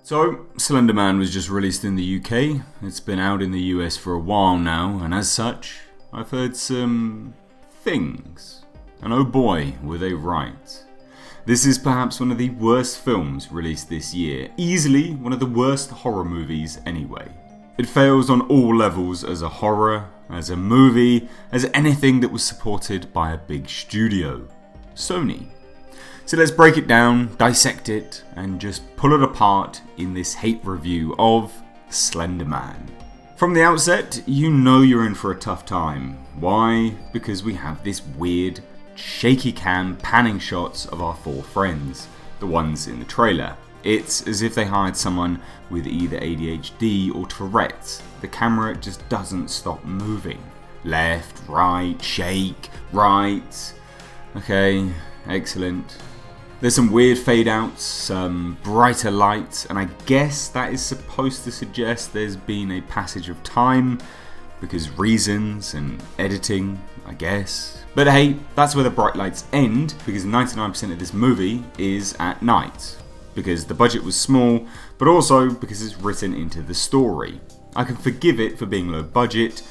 So, Slenderman was just released in the UK. It's been out in the US for a while now, and as such, I've heard some things. And oh boy, were they right. This is perhaps one of the worst films released this year. Easily one of the worst horror movies anyway. It fails on all levels as a horror, as a movie, as anything that was supported by a big studio. Sony. So let's break it down, dissect it, and just pull it apart in this hate review of Slenderman. From the outset, you know you're in for a tough time. Why? Because we have this weird, shaky cam panning shots of our four friends, the ones in the trailer. It's as if they hired someone with either ADHD or Tourette's. The camera just doesn't stop moving. Left, right, shake, right. Okay, excellent. There's some weird fade outs, some brighter lights, and I guess that is supposed to suggest there's been a passage of time because reasons and editing, I guess. But hey, that's where the bright lights end because 99% of this movie is at night. Because the budget was small, but also because it's written into the story. I can forgive it for being low budget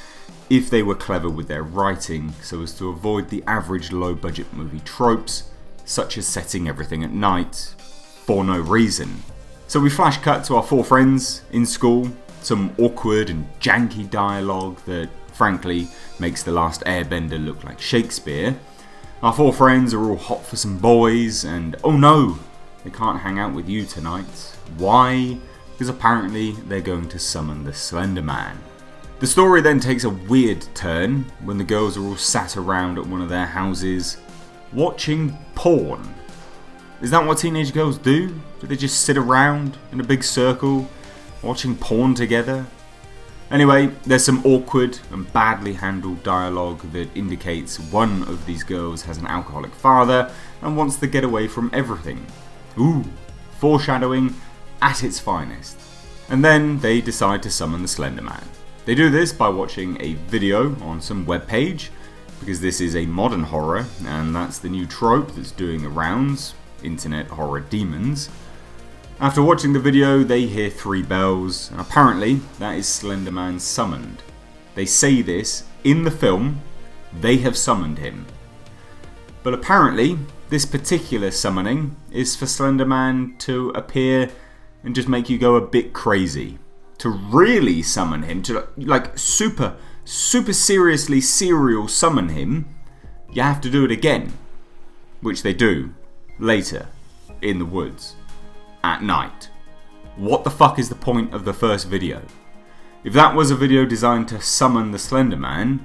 if they were clever with their writing so as to avoid the average low budget movie tropes, such as setting everything at night for no reason. So we flash cut to our four friends in school, some awkward and janky dialogue that frankly makes The Last Airbender look like Shakespeare. Our four friends are all hot for some boys and oh no, they can't hang out with you tonight. Why? Because apparently they're going to summon the Slenderman. The story then takes a weird turn when the girls are all sat around at one of their houses watching porn. Is that what teenage girls do? Do they just sit around in a big circle watching porn together? Anyway, there's some awkward and badly handled dialogue that indicates one of these girls has an alcoholic father and wants to get away from everything. Ooh, foreshadowing at its finest. And then they decide to summon the Slenderman. They do this by watching a video on some webpage, because this is a modern horror, and that's the new trope that's doing the rounds, internet horror demons. After watching the video, they hear 3 bells, and apparently that is Slenderman summoned. They say this in the film, they have summoned him. But apparently, this particular summoning is for Slenderman to appear and just make you go a bit crazy. To really summon him, to like super seriously serial summon him, you have to do it again. Which they do, later, in the woods, at night. What the fuck is the point of the first video? If that was a video designed to summon the Slenderman,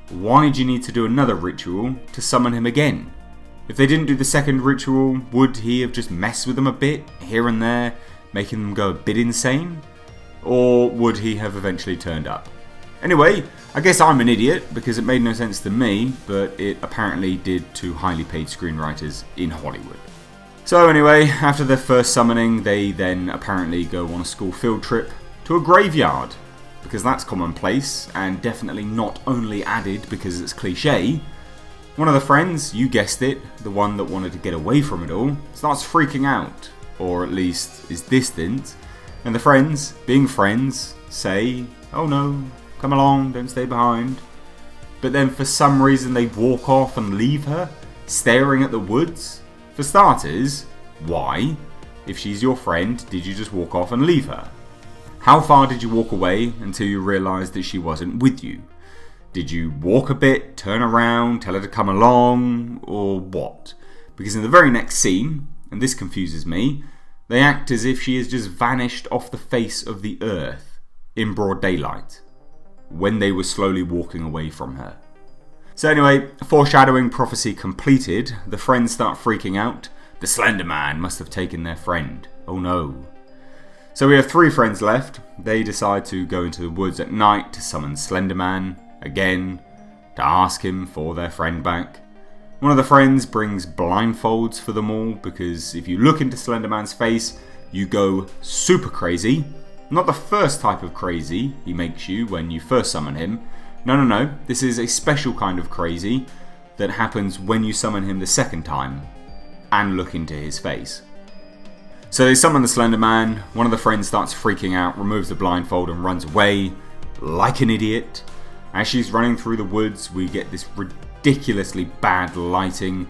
why do you need to do another ritual to summon him again? If they didn't do the second ritual, would he have just messed with them a bit, here and there, making them go a bit insane? Or would he have eventually turned up? Anyway, I guess I'm an idiot because it made no sense to me, but it apparently did to highly paid screenwriters in Hollywood. So anyway, after their first summoning, they then apparently go on a school field trip to a graveyard, because that's commonplace and definitely not only added because it's cliche. One of the friends, you guessed it, the one that wanted to get away from it all, starts freaking out, or at least is distant, and the friends, being friends, say, "Oh no, come along, don't stay behind." But then for some reason they walk off and leave her, staring at the woods. For starters, why? If she's your friend, did you just walk off and leave her? How far did you walk away until you realised that she wasn't with you? Did you walk a bit, turn around, tell her to come along, or what? Because in the very next scene, and this confuses me, they act as if she has just vanished off the face of the earth in broad daylight, when they were slowly walking away from her. So anyway, foreshadowing prophecy completed, the friends start freaking out. The Slenderman must have taken their friend. Oh no. So we have 3 friends left. They decide to go into the woods at night to summon Slenderman, again, to ask him for their friend back. One of the friends brings blindfolds for them all, because if you look into Slenderman's face, you go super crazy. Not the first type of crazy he makes you when you first summon him. No. This is a special kind of crazy that happens when you summon him the second time and look into his face. So they summon the Slender Man. One of the friends starts freaking out, removes the blindfold and runs away like an idiot. As she's running through the woods, we get this ridiculously bad lighting.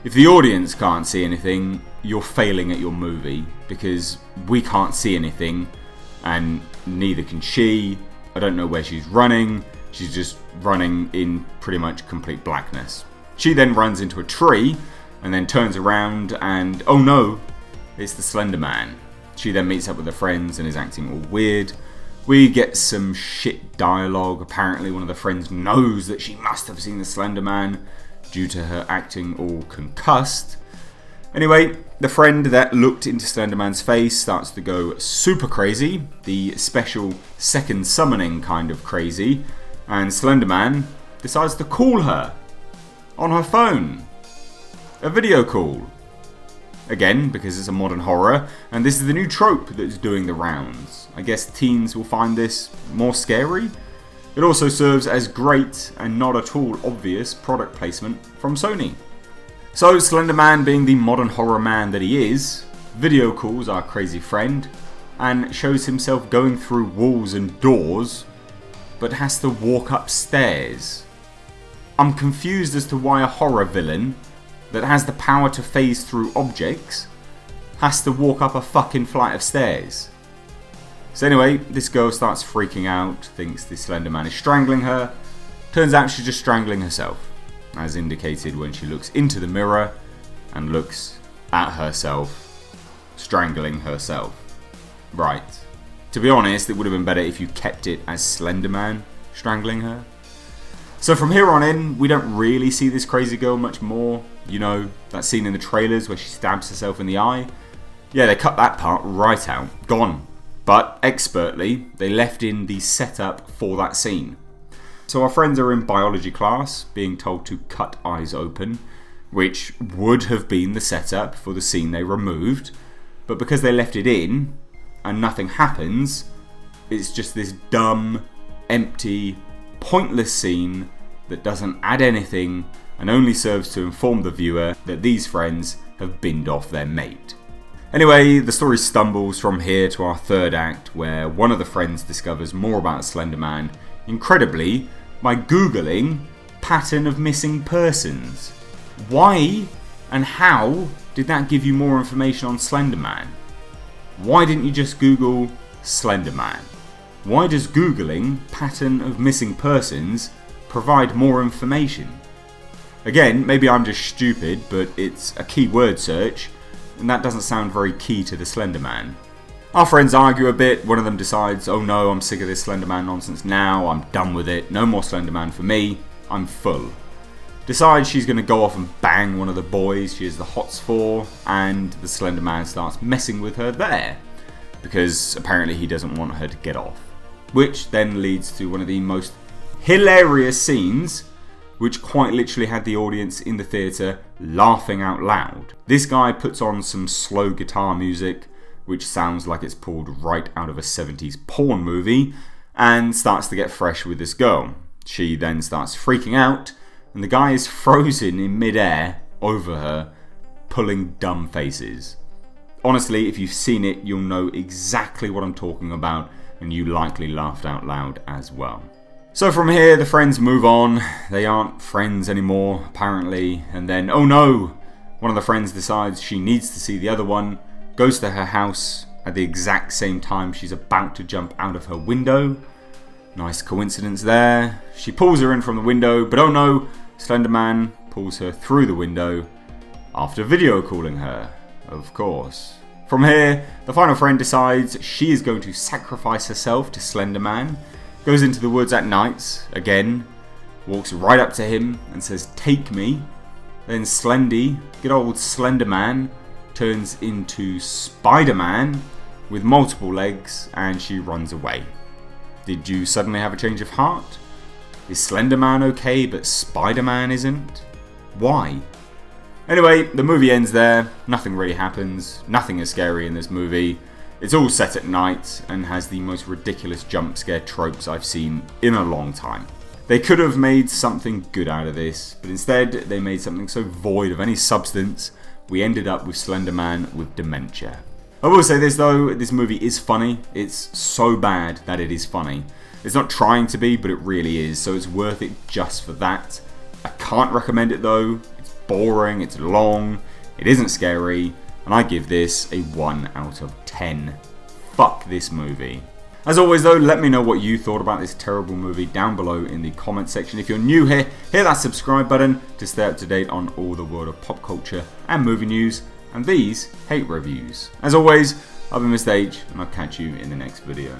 If the audience can't see anything, you're failing at your movie, because we can't see anything and neither can she. I don't know where she's running. She's just running in pretty much complete blackness. She then runs into a tree and then turns around and, oh no, it's the Slender Man. She then meets up with her friends and is acting all weird. We get some shit dialogue. Apparently one of the friends knows that she must have seen the Slender Man due to her acting all concussed. Anyway, the friend that looked into Slenderman's face starts to go super crazy, the special second summoning kind of crazy, and Slenderman decides to call her on her phone. A video call. Again, because it's a modern horror, and this is the new trope that's doing the rounds. I guess teens will find this more scary. It also serves as great and not at all obvious product placement from Sony. So Slenderman, being the modern horror man that he is, video calls our crazy friend and shows himself going through walls and doors, but has to walk upstairs. I'm confused as to why a horror villain that has the power to phase through objects has to walk up a fucking flight of stairs. So anyway, this girl starts freaking out, thinks the Slender Man is strangling her. Turns out she's just strangling herself, as indicated when she looks into the mirror and looks at herself, strangling herself. Right. To be honest, it would have been better if you kept it as Slender Man strangling her. So from here on in, we don't really see this crazy girl much more. You know, that scene in the trailers where she stabs herself in the eye? Yeah, they cut that part right out. Gone. But expertly, they left in the setup for that scene. So our friends are in biology class, being told to cut eyes open, which would have been the setup for the scene they removed. But because they left it in, and nothing happens, it's just this dumb, empty, pointless scene that doesn't add anything and only serves to inform the viewer that these friends have binned off their mate. Anyway, the story stumbles from here to our third act, where one of the friends discovers more about Slender Man, incredibly, by googling pattern of missing persons. Why and how did that give you more information on Slender Man? Why didn't you just Google Slender Man? Why does googling pattern of missing persons provide more information? Again, maybe I'm just stupid, but it's a keyword search, and that doesn't sound very key to the Slender Man. Our friends argue a bit. One of them decides, oh no, I'm sick of this Slender Man nonsense now, I'm done with it, no more Slender Man for me, I'm full. Decides she's going to go off and bang one of the boys she has the hots for, and the Slender Man starts messing with her there, because apparently he doesn't want her to get off. Which then leads to one of the most hilarious scenes, which quite literally had the audience in the theatre laughing out loud. This guy puts on some slow guitar music, which sounds like it's pulled right out of a 70s porn movie, and starts to get fresh with this girl. She then starts freaking out, and the guy is frozen in midair over her, pulling dumb faces. Honestly, if you've seen it, you'll know exactly what I'm talking about, and you likely laughed out loud as well. So from here, the friends move on. They aren't friends anymore, apparently. And then, oh no! One of the friends decides she needs to see the other one, goes to her house at the exact same time she's about to jump out of her window. Nice coincidence there. She pulls her in from the window, but oh no! Slender Man pulls her through the window after video calling her, of course. From here, the final friend decides she is going to sacrifice herself to Slender Man. Goes into the woods at night, again, walks right up to him and says, "Take me." Then Slendy, good old Slender Man, turns into Spider-Man with multiple legs and she runs away. Did you suddenly have a change of heart? Is Slender Man okay but Spider-Man isn't? Why? Anyway, the movie ends there. Nothing really happens. Nothing is scary in this movie. It's all set at night and has the most ridiculous jump scare tropes I've seen in a long time. They could have made something good out of this, but instead they made something so void of any substance, we ended up with Slender Man with dementia. I will say this though, this movie is funny. It's so bad that it is funny. It's not trying to be, but it really is, so it's worth it just for that. I can't recommend it though. It's boring, it's long, it isn't scary, and I give this a 1 out of 10. Fuck this movie. As always though, let me know what you thought about this terrible movie down below in the comment section. If you're new here, hit that subscribe button to stay up to date on all the world of pop culture and movie news, and these hate reviews. As always, I've been Mr. H, and I'll catch you in the next video.